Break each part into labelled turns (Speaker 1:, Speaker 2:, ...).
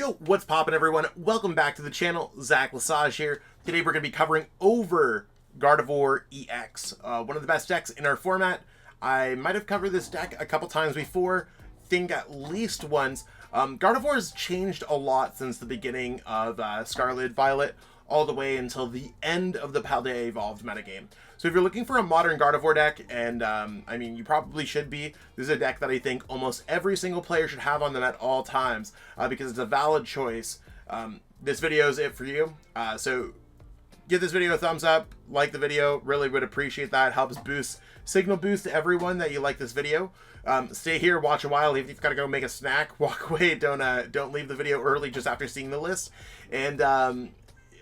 Speaker 1: Yo, what's poppin' everyone? Welcome back to the channel. Zach Lesage here. Today we're going to be covering over Gardevoir EX, one of the best decks in our format. I might have covered this deck a couple times before, think at least once. Gardevoir has changed a lot since the beginning of Scarlet Violet, all the way until the end of the Paldea Evolved metagame. So if you're looking for a modern Gardevoir deck, and I mean, you probably should be, this is a deck that I think almost every single player should have on them at all times, because it's a valid choice. This video is it for you. So give this video a thumbs up, like the video, really would appreciate that. Helps signal boost to everyone that you like this video. Stay here, watch a while. If you've got to go make a snack, walk away. Don't leave the video early just after seeing the list. And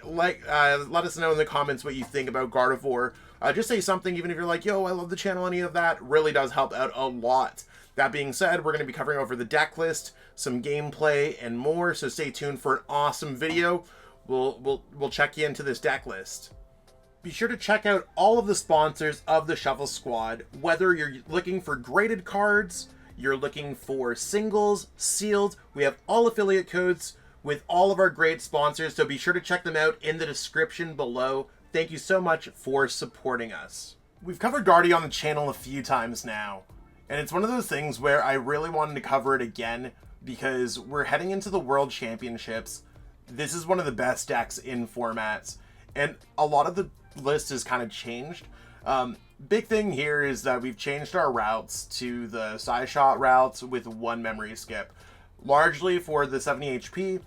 Speaker 1: let us know in the comments what you think about Gardevoir. Just say something, even if you're like, yo, I love the channel, any of that really does help out a lot. That being said, we're going to be covering over the deck list, some gameplay, and more, so stay tuned for an awesome video. We'll check you into this deck list. Be sure to check out all of the sponsors of the Shuffle Squad, whether you're looking for graded cards, you're looking for singles, sealed, we have all affiliate codes with all of our great sponsors, so be sure to check them out in the description below. Thank you so much for supporting us. We've covered Guardy on the channel a few times now, and it's one of those things where I really wanted to cover it again because we're heading into the World Championships. This is one of the best decks in formats, and a lot of the list has kind of changed. Big thing here is that we've changed our routes to the Psyshot routes with one memory skip, largely for the 70 HP,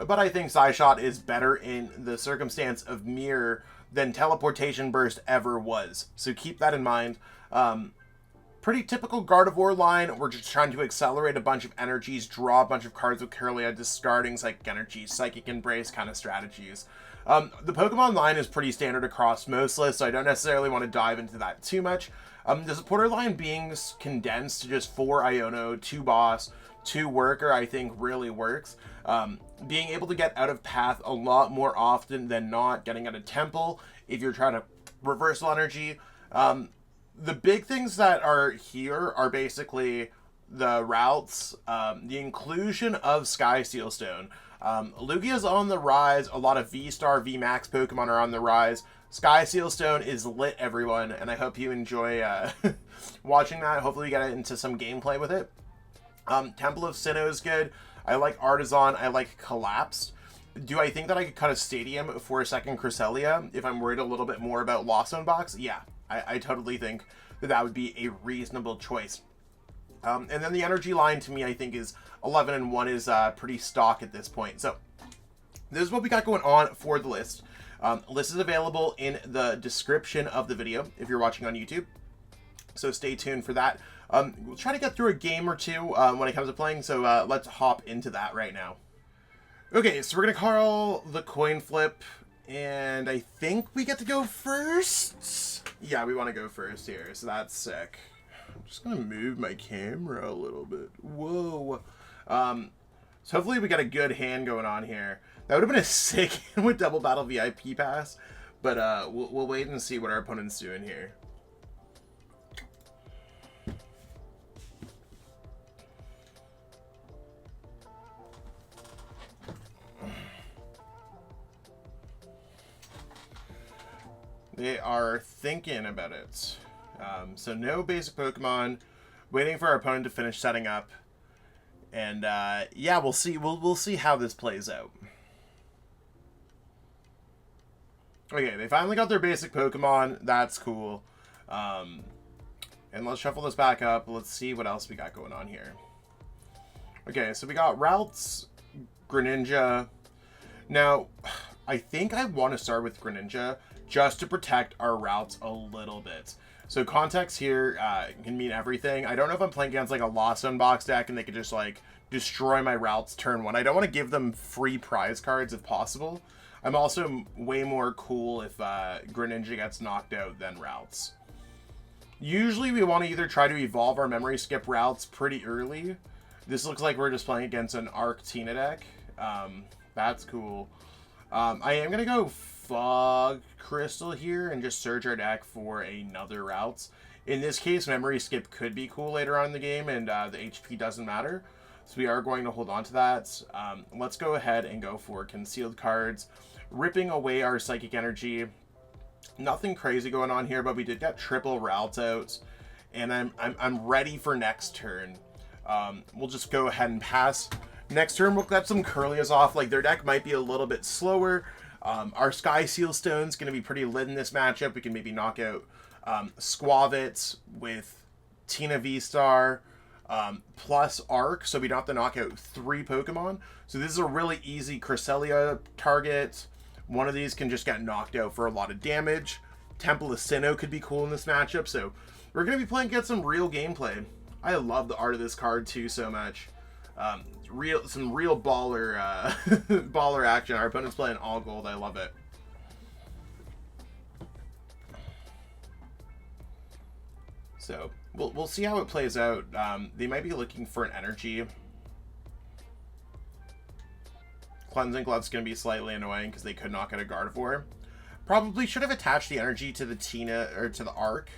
Speaker 1: but I think Psyshot is better in the circumstance of Mirror than Teleportation Burst ever was, so keep that in mind. Pretty typical Gardevoir line. We're just trying to accelerate a bunch of energies, draw a bunch of cards with Kirlia, discarding Psychic Energy, Psychic Embrace kind of strategies. The Pokemon line is pretty standard across most lists, so I don't necessarily want to dive into that too much. The supporter line being condensed to just 4 Iono, 2 Boss, 2 Worker, I think really works. Being able to get out of path a lot more often than not, getting out of Temple if you're trying to reversal energy. The big things that are here are basically the routes, the inclusion of Sky Seal Stone. Lugia's on the rise, a lot of V-Star, V-Max Pokemon are on the rise. Sky Seal Stone is lit, everyone, and I hope you enjoy watching that. Hopefully you get into some gameplay with it. Temple of Sinnoh is good. I like Artazon, I like Collapsed. Do I think that I could cut a stadium for a second Cresselia if I'm worried a little bit more about Lost Zone Box? Yeah, I totally think that that would be a reasonable choice. And then the energy line to me I think is 11 and 1 is pretty stock at this point. So this is what we got going on for the list. List is available in the description of the video if you're watching on YouTube, so stay tuned for that. We'll try to get through a game or two when it comes to playing, so let's hop into that right now. Okay, so we're going to call the coin flip, and I think we get to go first? Yeah, we want to go first here, so that's sick. I'm just going to move my camera a little bit. Whoa. So hopefully we got a good hand going on here. That would have been a sick hand with double Battle VIP Pass, but we'll wait and see what our opponent's doing here. They are thinking about it. So no basic Pokemon. Waiting for our opponent to finish setting up. And yeah, we'll see. We'll see how this plays out. Okay, they finally got their basic Pokemon. That's cool. And let's shuffle this back up. Let's see what else we got going on here. Okay, so we got Ralts Greninja. Now, I think I want to start with Greninja just to protect our routes a little bit. So context here can mean everything. I don't know if I'm playing against like a Lost Zone Box deck and they could just like destroy my routes turn 1. I don't want to give them free prize cards if possible. I'm also way more cool if Greninja gets knocked out than routes. Usually we want to either try to evolve our memory skip routes pretty early. This looks like we're just playing against an Arctina deck. That's cool. I am going to go Fog Crystal here and just search our deck for another routes. In this case, memory skip could be cool later on in the game and the HP doesn't matter. So we are going to hold on to that. Let's go ahead and go for concealed cards, ripping away our Psychic Energy. Nothing crazy going on here, but we did get triple Ralts out, and I'm ready for next turn. We'll just go ahead and pass. Next turn, we'll get some Kirlias off. Like, their deck might be a little bit slower. Our Sky Seal Stone's going to be pretty lit in this matchup. We can maybe knock out Squavit with Tina V-Star plus Arc, so we don't have to knock out 3 Pokemon. So this is a really easy Cresselia target. One of these can just get knocked out for a lot of damage. Temple of Sinnoh could be cool in this matchup. So we're going to be playing get some real gameplay. I love the art of this card too so much. Some real baller baller action. Our opponent's playing all gold. I love it. So we'll see how it plays out. They might be looking for an energy. Cleansing Glove's going to be slightly annoying because they could knock out a Gardevoir. Probably should have attached the energy to the Tina or to the Arc.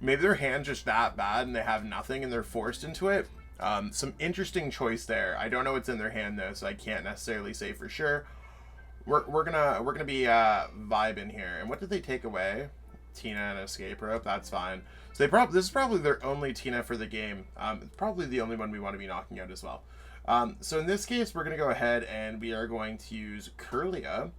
Speaker 1: Maybe their hand's just that bad and they have nothing and they're forced into it. Some interesting choice there. I don't know what's in their hand though, so I can't necessarily say for sure. We're gonna be vibing here. And what did they take away? Tina and Escape Rope. That's fine. So this is probably their only Tina for the game. It's probably the only one we want to be knocking out as well. So in this case, we're gonna go ahead and we are going to use Kirlia.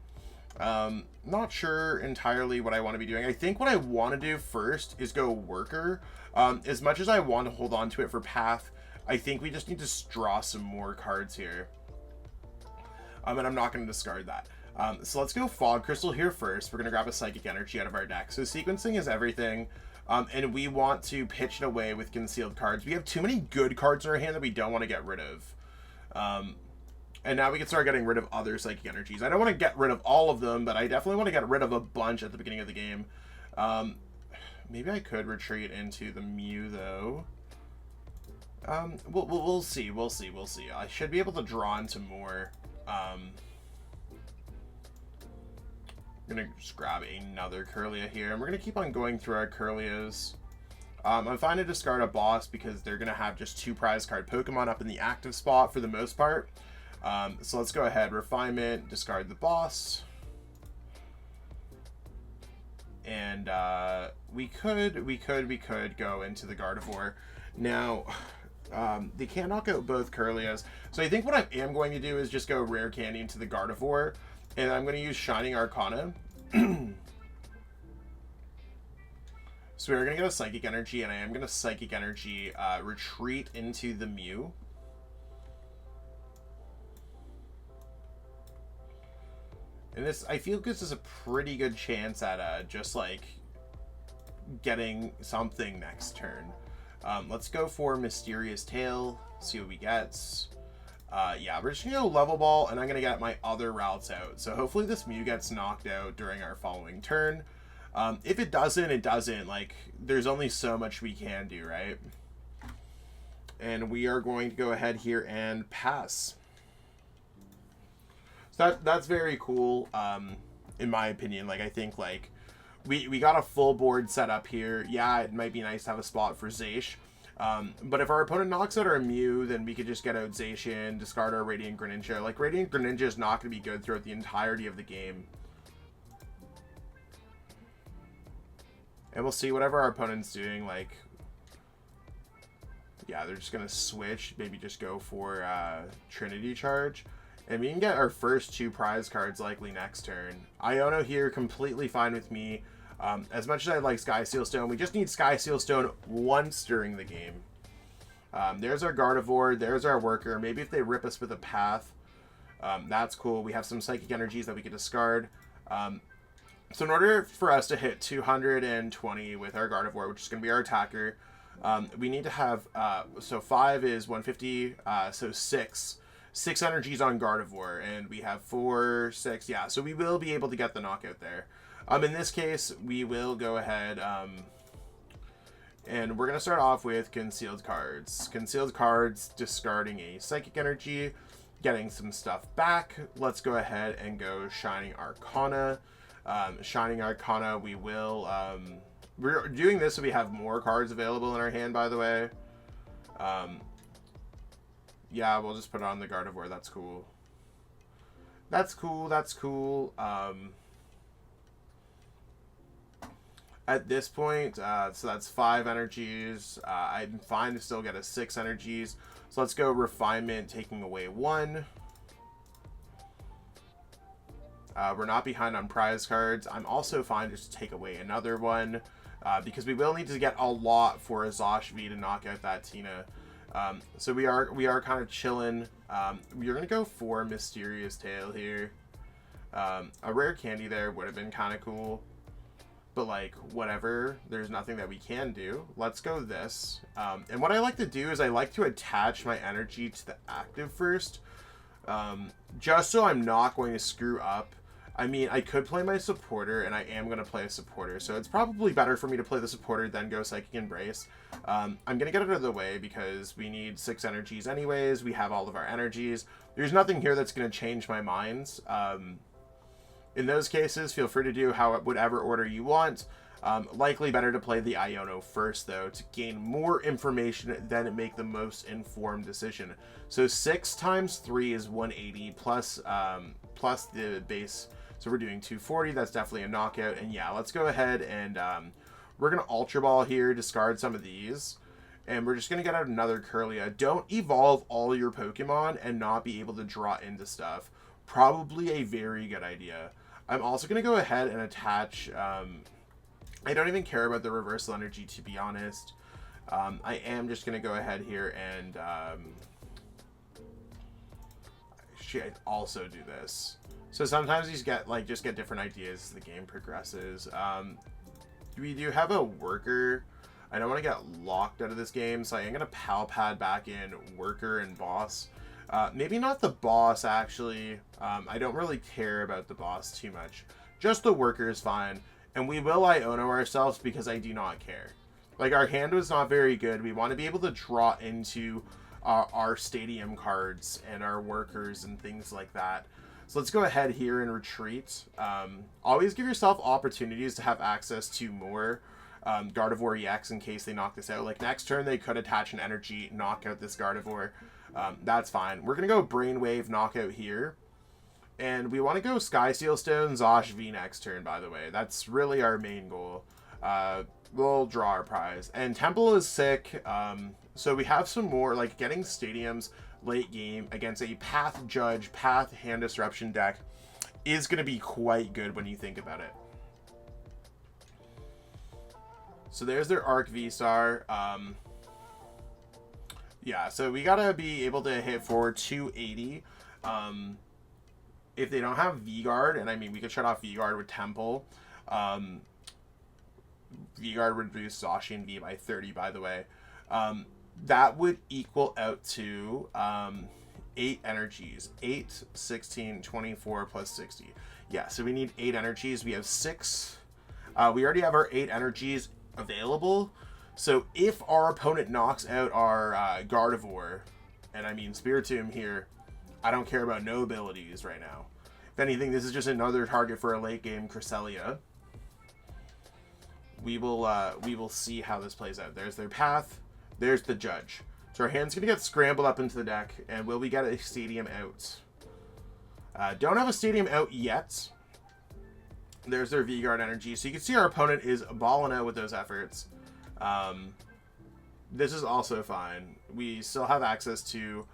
Speaker 1: Not sure entirely what I want to be doing. I think what I want to do first is go Worker. As much as I want to hold on to it for Path, I think we just need to draw some more cards here. And I'm not going to discard that. So let's go Fog Crystal here first. We're going to grab a Psychic Energy out of our deck. So sequencing is everything. And we want to pitch it away with concealed cards. We have too many good cards in our hand that we don't want to get rid of. And now we can start getting rid of other Psychic Energies. I don't want to get rid of all of them, but I definitely want to get rid of a bunch at the beginning of the game. Maybe I could retreat into the Mew, though. We'll see. We'll see. I should be able to draw into more. I'm going to just grab another Kirlia here. And we're going to keep on going through our Kirlias. I'm fine to discard a boss because they're going to have just 2 prize card Pokemon up in the active spot for the most part. So let's go ahead, Refinement, discard the boss. And we could go into the Gardevoir. Now, they can't knock out both Kirlias. So I think what I am going to do is just go Rare Candy into the Gardevoir. And I'm going to use Shining Arcana. So we're going to get a Psychic Energy, and I am going to Psychic Energy retreat into the Mew. And this, I feel this is a pretty good chance at just like getting something next turn. Let's go for Mysterious Tail, see what we get. Yeah, we're just gonna go Level Ball, and I'm gonna get my other Ralts out. So hopefully this Mew gets knocked out during our following turn. If it doesn't, it doesn't. Like, there's only so much we can do, right? And we are going to go ahead here and pass. So that's very cool, in my opinion. Like, I think, like, we got a full board set up here. Yeah, it might be nice to have a spot for Zacian. But if our opponent knocks out our Mew, then we could just get out Zacian, discard our Radiant Greninja. Like, Radiant Greninja is not going to be good throughout the entirety of the game. And we'll see whatever our opponent's doing. Like, yeah, they're just going to switch. Maybe just go for Trinity Charge. And we can get our first 2 prize cards likely next turn. Iono here, completely fine with me. As much as I like Sky Seal Stone, we just need Sky Seal Stone once during the game. There's our Gardevoir, there's our Worker. Maybe if they rip us with a Path, that's cool. We have some Psychic Energies that we could discard. So in order for us to hit 220 with our Gardevoir, which is going to be our attacker, we need to have, so 5 is 150, so 6 energies on Gardevoir, and we have 4, 6, yeah, so we will be able to get the knockout there. In this case, we will go ahead, and we're going to start off with Concealed Cards. Concealed Cards, discarding a Psychic Energy, getting some stuff back. Let's go ahead and go Shining Arcana. Shining Arcana, we will, we're doing this so we have more cards available in our hand, by the way. Yeah, we'll just put it on the Gardevoir. That's cool. That's cool. That's cool. At this point, so that's 5 energies. I'm fine to still get a 6 energies. So let's go Refinement, taking away 1. We're not behind on prize cards. I'm also fine just to take away another one, because we will need to get a lot for a Zacian V to knock out that Tina. So we are kind of chilling. We're gonna go for Mysterious Tail here. A rare candy there would have been kind of cool, but like whatever. There's nothing that we can do. Let's go this. And what I like to do is I like to attach my energy to the active first, just so I'm not going to screw up. I mean, I could play my supporter, and I am going to play a supporter, so it's probably better for me to play the supporter than go Psychic Embrace. I'm going to get it out of the way because we need 6 energies anyways. We have all of our energies. There's nothing here that's going to change my minds. In those cases, feel free to do whatever order you want. Likely better to play the Iono first, though, to gain more information, then make the most informed decision. So 6 times 3 is 180, plus the base. So we're doing 240. That's definitely a knockout. And yeah, let's go ahead and we're going to Ultra Ball here, discard some of these. And we're just going to get out another Kirlia. Don't evolve all your Pokemon and not be able to draw into stuff. Probably a very good idea. I'm also going to go ahead and attach... I don't even care about the reversal energy, to be honest. I am just going to go ahead here and also do this. So sometimes you just get different ideas as the game progresses. We do have a worker. I don't want to get locked out of this game, so I am going to Pal Pad back in worker and boss. Maybe not the boss, actually. I don't really care about the boss too much. Just the worker is fine. And we will Iono ourselves because I do not care. Like, our hand was not very good. We want to be able to draw into our stadium cards and our workers and things like that. So let's go ahead here and retreat. Always give yourself opportunities to have access to more Gardevoir EX in case they knock this out. Like, next turn they could attach an energy, knock out this Gardevoir. That's fine. We're going to go Brainwave knockout here. And we want to go Sky Seal Stone Zacian V next turn, by the way. That's really our main goal. We'll draw our prize. And Temple is sick. So we have some more, like, getting stadiums late game against a Path Judge, Path Hand Disruption deck is going to be quite good when you think about it. So there's their Arc V-Star. Yeah, so we got to be able to hit for 280. If they don't have V-Guard, and I mean, we could shut off V-Guard with Temple. V-Guard would reduce Zacian V by 30, by the way. That would equal out to 8 energies. 8, 16, 24 plus 60. Yeah, so we need 8 energies. We have 6. We already have our 8 energies available. So if our opponent knocks out our Gardevoir, and I mean Spiritomb here, I don't care about no abilities right now. If anything, this is just another target for a late game Cresselia. We will see how this plays out. There's their path. There's the judge. So our hand's gonna get scrambled up into the deck, and will we get a stadium out? Don't have a stadium out yet. There's their V-Guard energy. So you can see our opponent is balling out with those efforts. This is also fine. We still have access to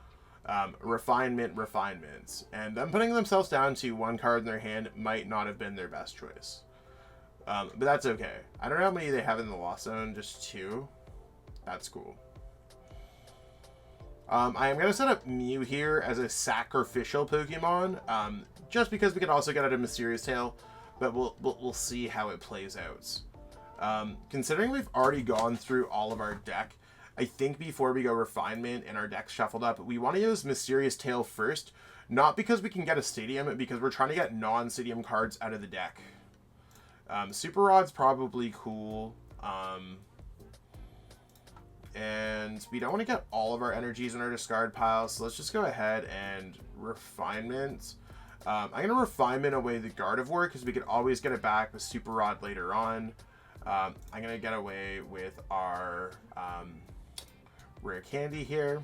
Speaker 1: refinements, and them putting themselves down to 1 card in their hand might not have been their best choice. But that's okay. I don't know how many they have in the Lost Zone, just 2. That's cool. I am going to set up Mew here as a sacrificial Pokemon, just because we can also get out a Mysterious Tail, but we'll see how it plays out. Considering we've already gone through all of our deck, I think before we go Refinement and our deck's shuffled up, we want to use Mysterious Tail first, not because we can get a Stadium, but because we're trying to get non-Stadium cards out of the deck. Super Rod's probably cool. And we don't want to get all of our energies in our discard pile, so let's just go ahead and Refinement. I'm going to Refinement away the Gardevoir, because we could always get it back with Super Rod later on. I'm going to get away with our Rare Candy here.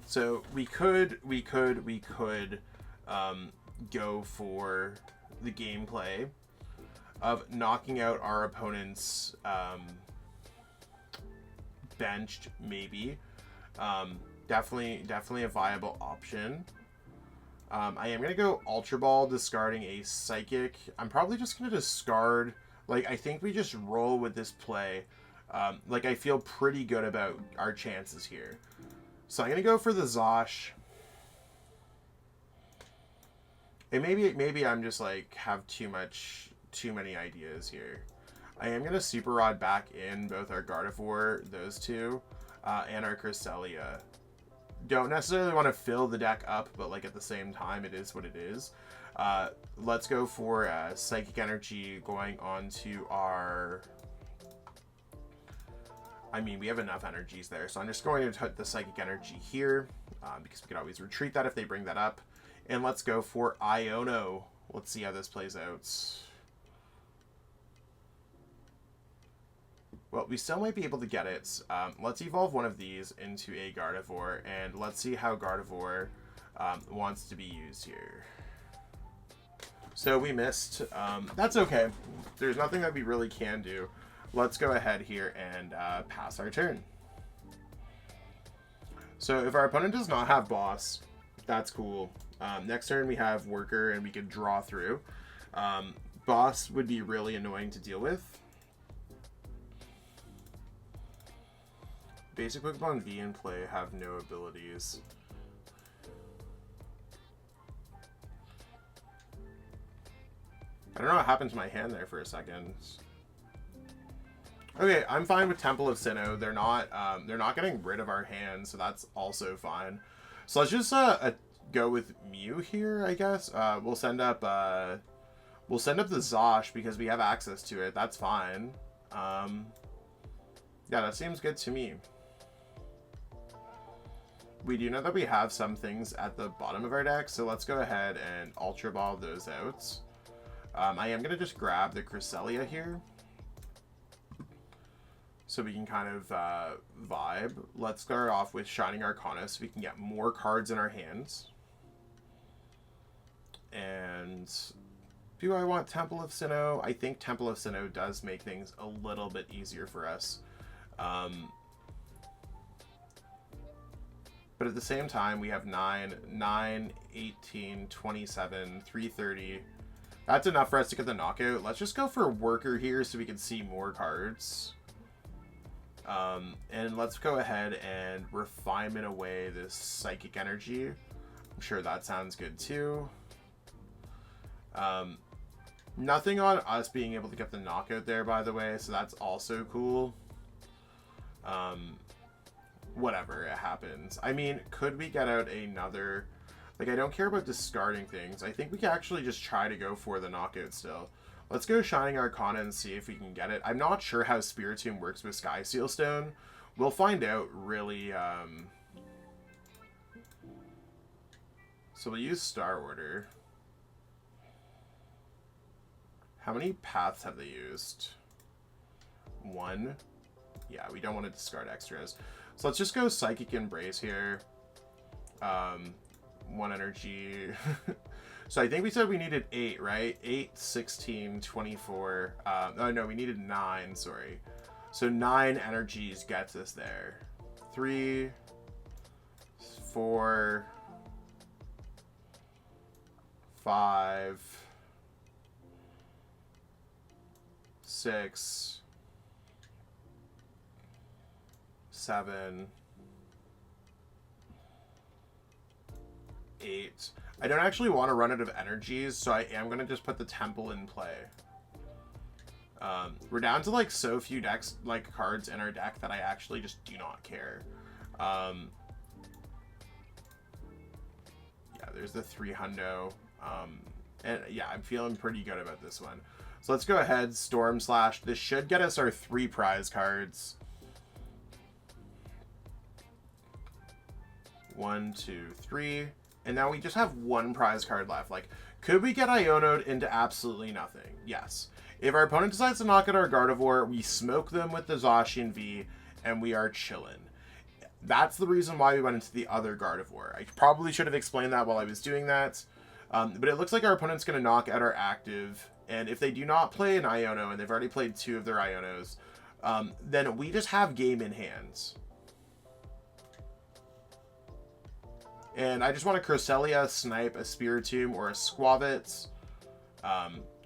Speaker 1: So we could go for the gameplay of knocking out our opponent's benched, maybe. Definitely a viable option. I am going to go Ultra Ball, discarding a Psychic. I'm probably just going to discard. Like, I think we just roll with this play. Like, I feel pretty good about our chances here. So I'm going to go for the Zosh. And maybe I'm just, like, have too many ideas here. I am going to Super Rod back in both our Gardevoir, those two, and our Cresselia. Don't necessarily want to fill the deck up, but like at the same time, it is what it is. Let's go for Psychic Energy going on to our... I mean, we have enough energies there, so I'm just going to put the Psychic Energy here, because we could always retreat that if they bring that up. And let's go for Iono. Let's see how this plays out. Well, we still might be able to get it. Let's evolve one of these into a Gardevoir, and let's see how Gardevoir wants to be used here. So we missed. That's okay. There's nothing that we really can do. Let's go ahead here and pass our turn. So if our opponent does not have Boss, that's cool. Next turn we have Worker, and we could draw through. Boss would be really annoying to deal with. Basic Pokemon V in play have no abilities. I don't know what happened to my hand there for a second. Okay, I'm fine with Temple of Sinnoh. They're not getting rid of our hand, so that's also fine. So let's just go with Mew here, I guess. We'll send up the Zosh because we have access to it. That's fine. Yeah, that seems good to me. We do know that we have some things at the bottom of our deck, so let's go ahead and Ultra Ball those out. I am going to just grab the Cresselia here, so we can kind of vibe. Let's start off with Shining Arcana so we can get more cards in our hands. And do I want Temple of Sinnoh? I think Temple of Sinnoh does make things a little bit easier for us. But at the same time, we have 9, 18, 27, 330. That's enough for us to get the knockout. Let's just go for Worker here so we can see more cards. And let's go ahead and Refinement away this Psychic Energy. I'm sure that sounds good too. Nothing on us being able to get the knockout there, by the way, so that's also cool. Whatever, it happens. I mean, could we get out another... Like, I don't care about discarding things. I think we can actually just try to go for the knockout still. Let's go Shining Arcana and see if we can get it. I'm not sure how Spiritomb works with Sky Seal Stone. We'll find out, really. So we'll use Star Order. How many paths have they used? 1. Yeah, we don't want to discard extras. So let's just go Psychic Embrace here. 1 energy. So I think we said we needed 8, right? 8, 16, 24. Oh, no, we needed 9, sorry. So 9 energies gets us there. 3, 4, 5, 6, 7, 8. I don't actually want to run out of energies, so I am going to just put the Temple in play. We're down to like so few decks, like cards in our deck, that I actually just do not care. Yeah, there's the 3 hundo. And yeah, I'm feeling pretty good about this one. So let's go ahead, Storm Slash. This should get us our 3 prize cards. 1, 2, 3. And now we just have 1 prize card left. Like, could we get Iono'd into absolutely nothing? Yes. If our opponent decides to knock out our Gardevoir, we smoke them with the Zacian V, and we are chillin'. That's the reason why we went into the other Gardevoir. I probably should have explained that while I was doing that. But it looks like our opponent's going to knock out our active. And if they do not play an Iono, and they've already played 2 of their Ionos, then we just have game in hands. And I just want a Cresselia, Snipe, a Spiritomb, or a Squavit.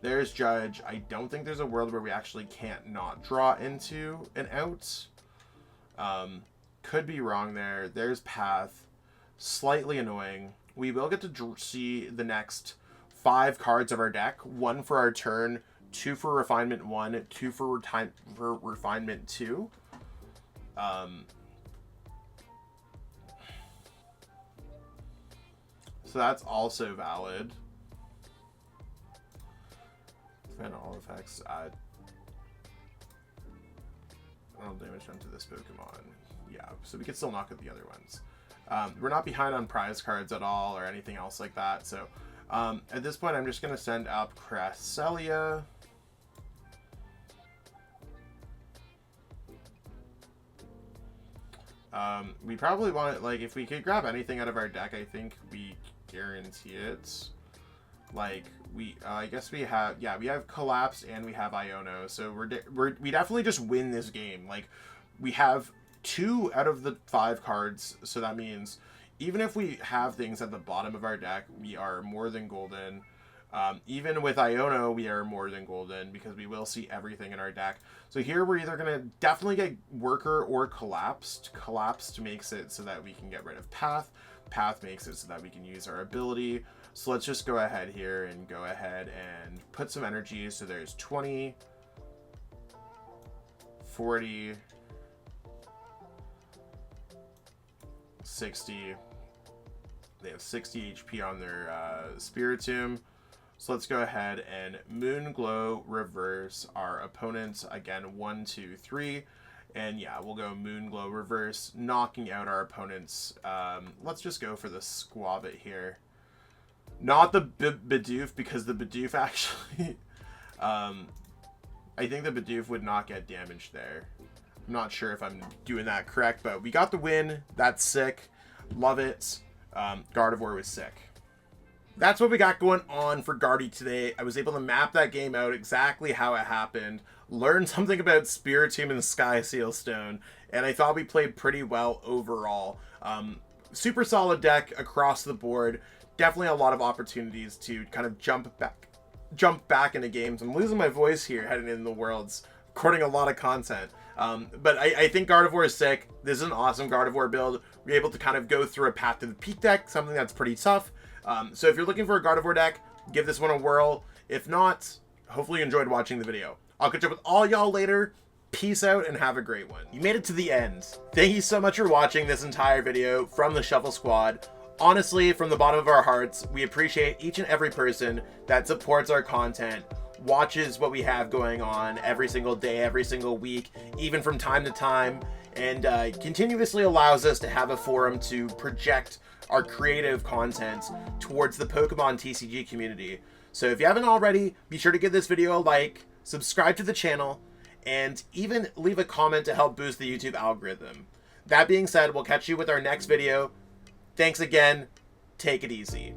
Speaker 1: There's Judge. I don't think there's a world where we actually can't not draw into an out. Could be wrong there. There's Path. Slightly annoying. We will get to see the next 5 cards of our deck. 1 for our turn, 2 for Refinement 1, 2 for Refinement 2. So that's also valid. And all effects add damage done to this Pokemon. Yeah, so we can still knock out the other ones. We're not behind on prize cards at all or anything else like that. So at this point, I'm just going to send up Cresselia. We probably want it, like, if we could grab anything out of our deck, I think we guarantee it. Like, I guess we have, yeah, we have Collapsed and we have Iono, so we definitely just win this game. Like, we have 2 out of the 5 cards, so that means even if we have things at the bottom of our deck, we are more than golden. Even with Iono, we are more than golden because we will see everything in our deck. So here we're either going to definitely get Worker or Collapsed. Collapsed makes it so that we can get rid of Path. Path makes it so that we can use our ability. So let's just go ahead here and go ahead and put some energy. So there's 20, 40, 60. They have 60 HP on their Spiritomb. So let's go ahead and Moonglow reverse our opponents. Again, 1, 2, 3. And yeah, we'll go Moonglow reverse, knocking out our opponents. Let's just go for the Squavit here. Not the Bidoof, because the Bidoof actually... I think the Bidoof would not get damaged there. I'm not sure if I'm doing that correct, but we got the win. That's sick. Love it. Gardevoir was sick. That's what we got going on for Guardy today. I was able to map that game out exactly how it happened, learn something about Spiritomb and Sky Seal Stone, and I thought we played pretty well overall. Super solid deck across the board. Definitely a lot of opportunities to kind of jump back into games. I'm losing my voice here heading in the Worlds, recording a lot of content. But I think Gardevoir is sick. This is an awesome Gardevoir build. We're able to kind of go through a path to the peak deck, something that's pretty tough. So if you're looking for a Gardevoir deck, give this one a whirl. If not, hopefully you enjoyed watching the video. I'll catch up with all y'all later. Peace out and have a great one. You made it to the end. Thank you so much for watching this entire video from the Shuffle Squad. Honestly, from the bottom of our hearts, we appreciate each and every person that supports our content, watches what we have going on every single day, every single week, even from time to time, and continuously allows us to have a forum to project our creative content towards the Pokemon TCG community. So if you haven't already, be sure to give this video a like, subscribe to the channel, and even leave a comment to help boost the YouTube algorithm. That being said, we'll catch you with our next video. Thanks again. Take it easy.